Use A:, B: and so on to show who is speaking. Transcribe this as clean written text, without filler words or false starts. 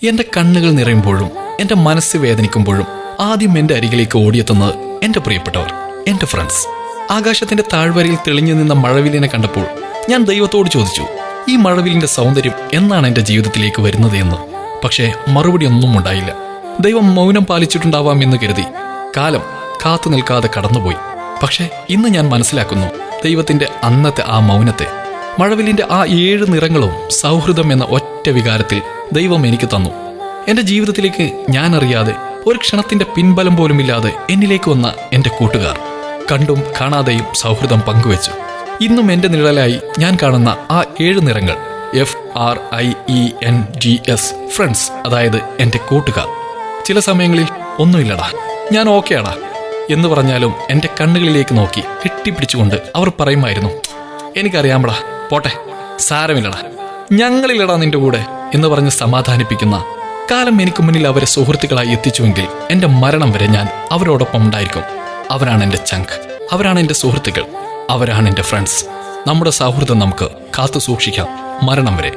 A: എന്റെ കണ്ണുകൾ നിറയുമ്പോഴും എന്റെ മനസ്സ് വേദനിക്കുമ്പോഴും ആദ്യം എന്റെ അരികിലേക്ക് ഓടിയെത്തുന്നത് എന്റെ പ്രിയപ്പെട്ടവർ, എന്റെ ഫ്രണ്ട്സ്. ആകാശത്തിന്റെ താഴ്വരയിൽ തെളിഞ്ഞു നിന്ന മഴവില്ലിനെ കണ്ടപ്പോൾ ഞാൻ ദൈവത്തോട് ചോദിച്ചു, ഈ മഴവില്ലിന്റെ സൗന്ദര്യം എന്നാണ് എന്റെ ജീവിതത്തിലേക്ക് വരുന്നത് എന്ന്. പക്ഷേ മറുപടി ഒന്നും ഉണ്ടായില്ല. ദൈവം മൗനം പാലിച്ചിട്ടുണ്ടാവാം എന്ന് കരുതി കാലം കാത്തു നിൽക്കാതെ കടന്നുപോയി. പക്ഷേ ഇന്ന് ഞാൻ മനസ്സിലാക്കുന്നു ദൈവത്തിന്റെ അന്നത്തെ ആ മൗനത്തെ. മഴവില്ലിന്റെ ആ 7 നിറങ്ങളും സൗഹൃദം എന്ന ഒറ്റ വികാരത്തിൽ ദൈവം എനിക്ക് തന്നു. എന്റെ ജീവിതത്തിലേക്ക് ഞാൻ അറിയാതെ ഒരു ക്ഷണത്തിന്റെ പിൻബലം പോലുമില്ലാതെ എന്നിലേക്ക് വന്ന എന്റെ കൂട്ടുകാർ കണ്ടും കാണാതെയും സൗഹൃദം പങ്കുവെച്ചു. ഇന്നും എന്റെ നിഴലായി ഞാൻ കാണുന്ന ആ 7 നിറങ്ങൾ FRIENDS, ഫ്രണ്ട്സ്, അതായത് എന്റെ കൂട്ടുകാർ. ചില സമയങ്ങളിൽ ഒന്നുമില്ലടാ, ഞാൻ ഓക്കെയാടാ എന്ന് പറഞ്ഞാലും എന്റെ കണ്ണുകളിലേക്ക് നോക്കി കെട്ടിപ്പിടിച്ചുകൊണ്ട് അവർ പറയുമായിരുന്നു, എനിക്കറിയാമടാ, പോട്ടെ, സാരമില്ലടാ, ഞങ്ങളില്ലടാ നിന്റെ കൂടെ എന്ന് പറഞ്ഞ് സമാധാനിപ്പിക്കുന്ന കാലം എനിക്ക് മുന്നിൽ അവരെ സുഹൃത്തുക്കളായി എത്തിച്ചുവെങ്കിൽ എന്റെ മരണം വരെ ഞാൻ അവരോടൊപ്പം ഉണ്ടായിരിക്കും. അവരാണ് എന്റെ ചങ്ക്, അവരാണ് എന്റെ സുഹൃത്തുക്കൾ, അവരാണ് എന്റെ ഫ്രണ്ട്സ്. നമ്മുടെ സൗഹൃദം നമുക്ക് കാത്തു സൂക്ഷിക്കാം മരണം വരെ.